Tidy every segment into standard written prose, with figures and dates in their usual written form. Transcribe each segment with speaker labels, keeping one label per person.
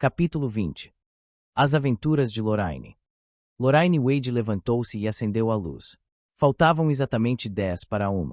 Speaker 1: Capítulo 20. As aventuras de Lorraine. Lorraine Wade levantou-se e acendeu a luz. Faltavam exatamente 10 para 1.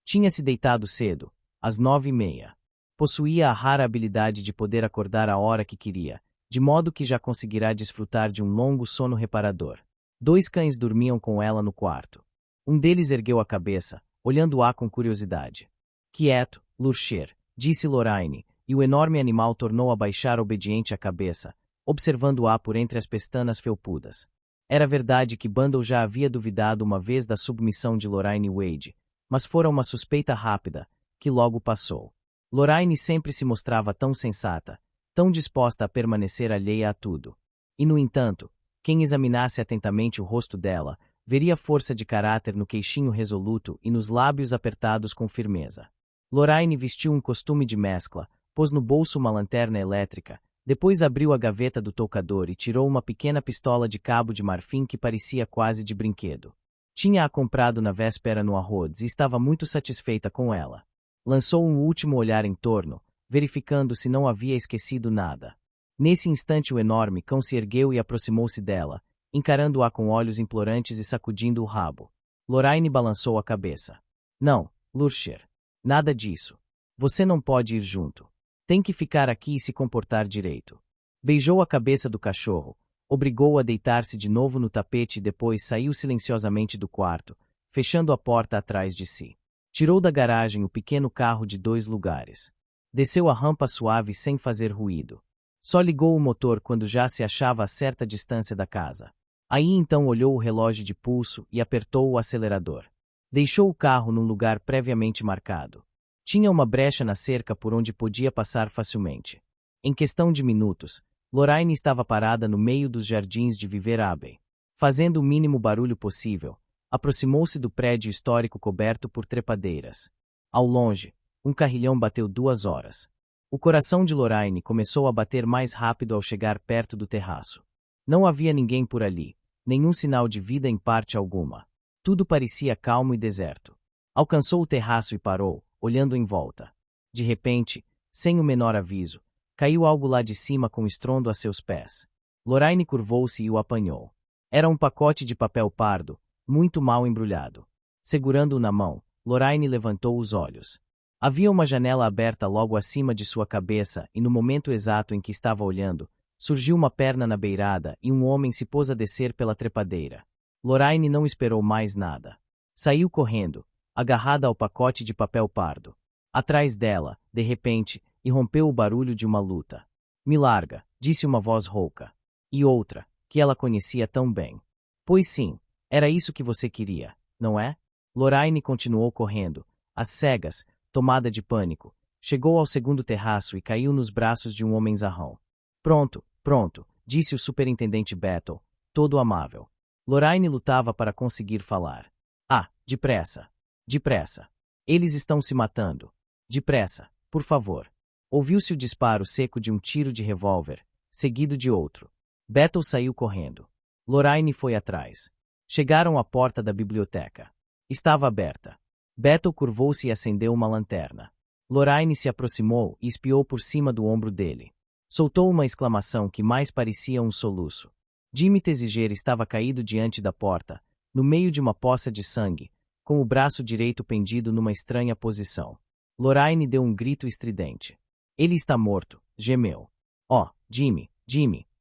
Speaker 1: Tinha se deitado cedo, às 9h30. Possuía a rara habilidade de poder acordar a hora que queria, de modo que já conseguirá desfrutar de um longo sono reparador. 2 cães dormiam com ela no quarto. Um deles ergueu a cabeça, olhando-a com curiosidade. Quieto, Lurcher, disse Lorraine, e o enorme animal tornou a baixar obediente a cabeça, observando-a por entre as pestanas felpudas. Era verdade que Bundle já havia duvidado uma vez da submissão de Lorraine Wade, mas fora uma suspeita rápida, que logo passou. Lorraine sempre se mostrava tão sensata, tão disposta a permanecer alheia a tudo. E, no entanto, quem examinasse atentamente o rosto dela, veria força de caráter no queixinho resoluto e nos lábios apertados com firmeza. Lorraine vestiu um costume de mescla, pôs no bolso uma lanterna elétrica, depois abriu a gaveta do toucador e tirou uma pequena pistola de cabo de marfim que parecia quase de brinquedo. Tinha-a comprado na véspera no Harrods e estava muito satisfeita com ela. Lançou um último olhar em torno, verificando se não havia esquecido nada. Nesse instante o enorme cão se ergueu e aproximou-se dela, encarando-a com olhos implorantes e sacudindo o rabo. Lorraine balançou a cabeça. Não, Lurcher. Nada disso. Você não pode ir junto. Tem que ficar aqui e se comportar direito. Beijou a cabeça do cachorro, obrigou-o a deitar-se de novo no tapete e depois saiu silenciosamente do quarto, fechando a porta atrás de si. Tirou da garagem o pequeno carro de 2 lugares. Desceu a rampa suave sem fazer ruído. Só ligou o motor quando já se achava a certa distância da casa. Aí então olhou o relógio de pulso e apertou o acelerador. Deixou o carro num lugar previamente marcado. Tinha uma brecha na cerca por onde podia passar facilmente. Em questão de minutos, Lorraine estava parada no meio dos jardins de Viver Abbey. Fazendo o mínimo barulho possível, aproximou-se do prédio histórico coberto por trepadeiras. Ao longe, um carrilhão bateu 2 horas. O coração de Lorraine começou a bater mais rápido ao chegar perto do terraço. Não havia ninguém por ali, nenhum sinal de vida em parte alguma. Tudo parecia calmo e deserto. Alcançou o terraço e parou, olhando em volta. De repente, sem o menor aviso, caiu algo lá de cima com estrondo a seus pés. Lorraine curvou-se e o apanhou. Era um pacote de papel pardo, muito mal embrulhado. Segurando-o na mão, Lorraine levantou os olhos. Havia uma janela aberta logo acima de sua cabeça e no momento exato em que estava olhando, surgiu uma perna na beirada e um homem se pôs a descer pela trepadeira. Lorraine não esperou mais nada. Saiu correndo, agarrada ao pacote de papel pardo. Atrás dela, de repente, irrompeu o barulho de uma luta. Me larga, disse uma voz rouca. E outra, que ela conhecia tão bem. Pois sim, era isso que você queria, não é? Lorraine continuou correndo, às cegas, tomada de pânico. Chegou ao segundo terraço e caiu nos braços de um homem zarrão. Pronto, disse o superintendente Battle, todo amável. Lorraine lutava para conseguir falar. Depressa. Depressa. Eles estão se matando. Depressa, por favor. Ouviu-se o disparo seco de um tiro de revólver, seguido de outro. Battle saiu correndo. Lorraine foi atrás. Chegaram à porta da biblioteca. Estava aberta. Battle curvou-se e acendeu uma lanterna. Lorraine se aproximou e espiou por cima do ombro dele. Soltou uma exclamação que mais parecia um soluço. Jimmy Tesiger estava caído diante da porta, no meio de uma poça de sangue, com o braço direito pendido numa estranha posição. Lorraine deu um grito estridente. Ele está morto, gemeu. Jimmy,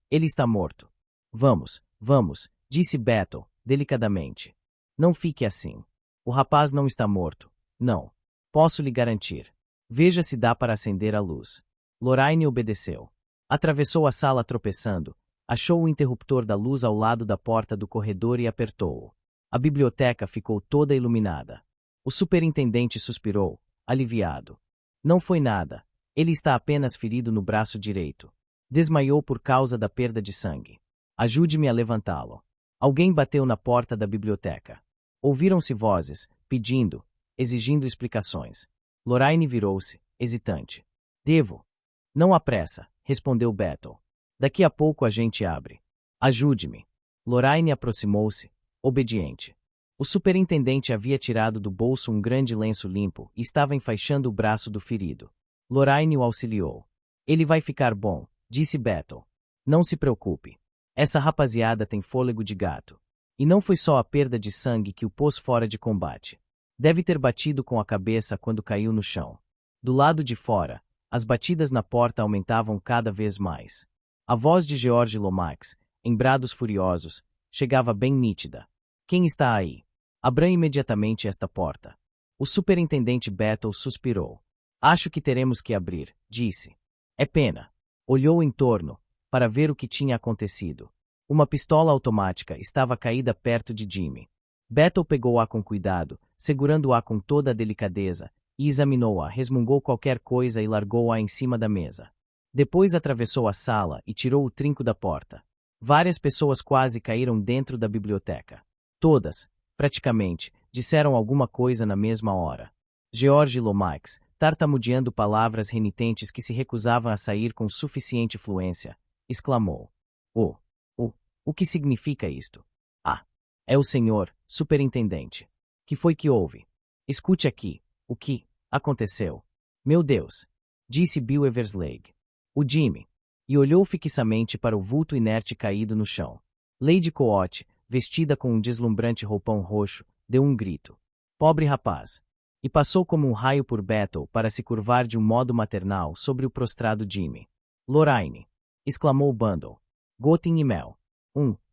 Speaker 1: ele está morto. Vamos, disse Battle, delicadamente. Não fique assim. O rapaz não está morto. Não. Posso lhe garantir. Veja se dá para acender a luz. Lorraine obedeceu. Atravessou a sala tropeçando, achou o interruptor da luz ao lado da porta do corredor e apertou-o. A biblioteca ficou toda iluminada. O superintendente suspirou, aliviado. Não foi nada. Ele está apenas ferido no braço direito. Desmaiou por causa da perda de sangue. Ajude-me a levantá-lo. Alguém bateu na porta da biblioteca. Ouviram-se vozes, pedindo, exigindo explicações. Lorraine virou-se, hesitante. Devo. Não há pressa, respondeu Battle. Daqui a pouco a gente abre. Ajude-me. Lorraine aproximou-se, obediente. O superintendente havia tirado do bolso um grande lenço limpo e estava enfaixando o braço do ferido. Lorraine o auxiliou. Ele vai ficar bom, disse Battle. Não se preocupe. Essa rapaziada tem fôlego de gato. E não foi só a perda de sangue que o pôs fora de combate. Deve ter batido com a cabeça quando caiu no chão. Do lado de fora, as batidas na porta aumentavam cada vez mais. A voz de George Lomax, em brados furiosos, chegava bem nítida. Quem está aí? Abra imediatamente esta porta. O superintendente Battle suspirou. Acho que teremos que abrir, disse. É pena. Olhou em torno, para ver o que tinha acontecido. Uma pistola automática estava caída perto de Jimmy. Battle pegou-a com cuidado, segurando-a com toda a delicadeza, e examinou-a, resmungou qualquer coisa e largou-a em cima da mesa. Depois atravessou a sala e tirou o trinco da porta. Várias pessoas quase caíram dentro da biblioteca. Todas, praticamente, disseram alguma coisa na mesma hora. George Lomax, tartamudeando palavras renitentes que se recusavam a sair com suficiente fluência, exclamou. O que significa isto? Ah, é o senhor, superintendente. Que foi que houve? Escute aqui, o que aconteceu? Meu Deus, disse Bill Eversleigh. O Jimmy. E olhou fixamente para o vulto inerte caído no chão. Lady Coot, vestida com um deslumbrante roupão roxo, deu um grito. Pobre rapaz. E passou como um raio por Battle para se curvar de um modo maternal sobre o prostrado Jimmy. Lorraine! Exclamou Bundle. Gotin e Mel.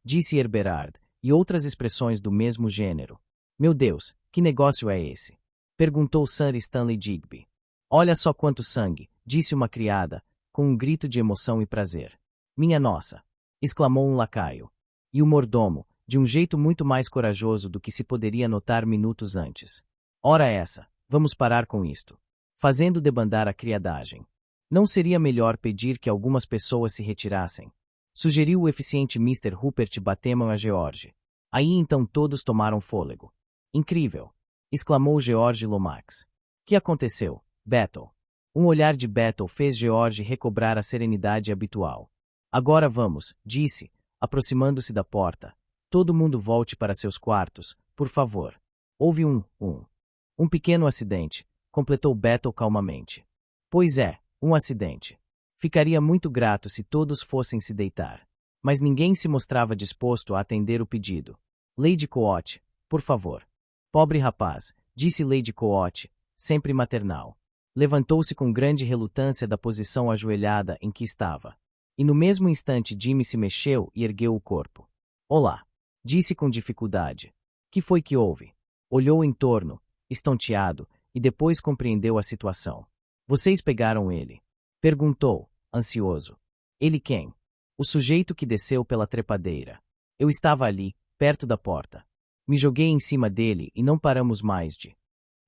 Speaker 1: Disse Herberard, e outras expressões do mesmo gênero. Meu Deus, que negócio é esse? Perguntou Sir Stanley Digby. Olha só quanto sangue, disse uma criada, com um grito de emoção e prazer. Minha nossa! Exclamou um lacaio. E o mordomo, de um jeito muito mais corajoso do que se poderia notar minutos antes. Ora essa, vamos parar com isto. Fazendo debandar a criadagem. Não seria melhor pedir que algumas pessoas se retirassem? Sugeriu o eficiente Mr. Rupert Bateman a George. Aí então todos tomaram fôlego. Incrível! Exclamou George Lomax. Que aconteceu, Battle? Um olhar de Battle fez George recobrar a serenidade habitual. Agora vamos, disse, aproximando-se da porta. Todo mundo volte para seus quartos, por favor. Houve um pequeno acidente, completou Battle calmamente. Pois é, um acidente. Ficaria muito grato se todos fossem se deitar. Mas ninguém se mostrava disposto a atender o pedido. Lady Coot, por favor. Pobre rapaz, disse Lady Coot, sempre maternal. Levantou-se com grande relutância da posição ajoelhada em que estava. E no mesmo instante Jimmy se mexeu e ergueu o corpo. Olá, disse com dificuldade. Que foi que houve? Olhou em torno, estonteado, e depois compreendeu a situação. Vocês pegaram ele? Perguntou, ansioso. Ele quem? O sujeito que desceu pela trepadeira. Eu estava ali, perto da porta. Me joguei em cima dele e não paramos mais de...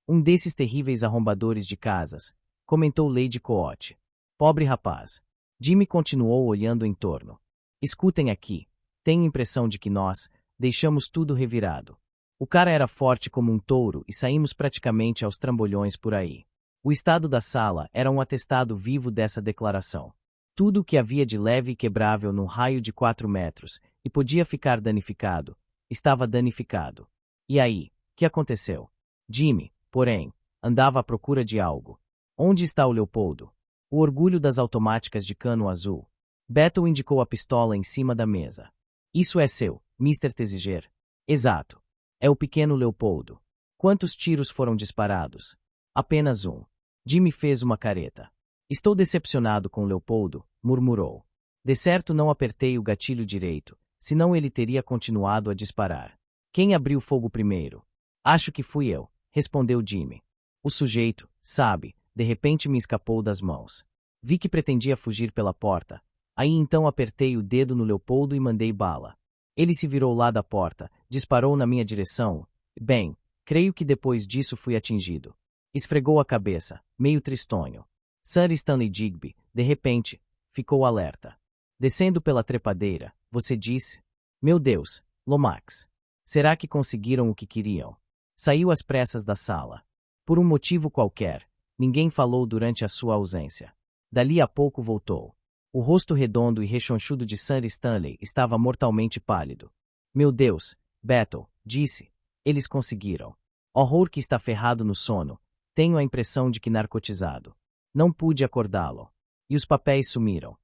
Speaker 1: Um desses terríveis arrombadores de casas, comentou Lady Coot. Pobre rapaz. Jimmy continuou olhando em torno. Escutem aqui. Tenho impressão de que nós deixamos tudo revirado. O cara era forte como um touro e saímos praticamente aos trambolhões por aí. O estado da sala era um atestado vivo dessa declaração. Tudo o que havia de leve e quebrável num raio de 4 metros, e podia ficar danificado, estava danificado. E aí, que aconteceu? Jimmy, porém, andava à procura de algo. Onde está o Leopoldo? O orgulho das automáticas de cano azul. Battle indicou a pistola em cima da mesa. Isso é seu, Mr. Tesiger. Exato. É o pequeno Leopoldo. Quantos tiros foram disparados? Apenas um. Jimmy fez uma careta. Estou decepcionado com Leopoldo, murmurou. De certo não apertei o gatilho direito, senão ele teria continuado a disparar. Quem abriu fogo primeiro? Acho que fui eu, respondeu Jimmy. O sujeito, sabe, de repente me escapou das mãos. Vi que pretendia fugir pela porta. Aí então apertei o dedo no Leopoldo e mandei bala. Ele se virou lá da porta, disparou na minha direção. Bem, creio que depois disso fui atingido. Esfregou a cabeça, meio tristonho. Sir Stanley Digby, de repente, ficou alerta. Descendo pela trepadeira, você disse? Meu Deus, Lomax. Será que conseguiram o que queriam? Saiu às pressas da sala. Por um motivo qualquer, ninguém falou durante a sua ausência. Dali a pouco voltou. O rosto redondo e rechonchudo de Sir Stanley estava mortalmente pálido. Meu Deus, Battle, disse. Eles conseguiram. Horror que está ferrado no sono. Tenho a impressão de que narcotizado. Não pude acordá-lo. E os papéis sumiram.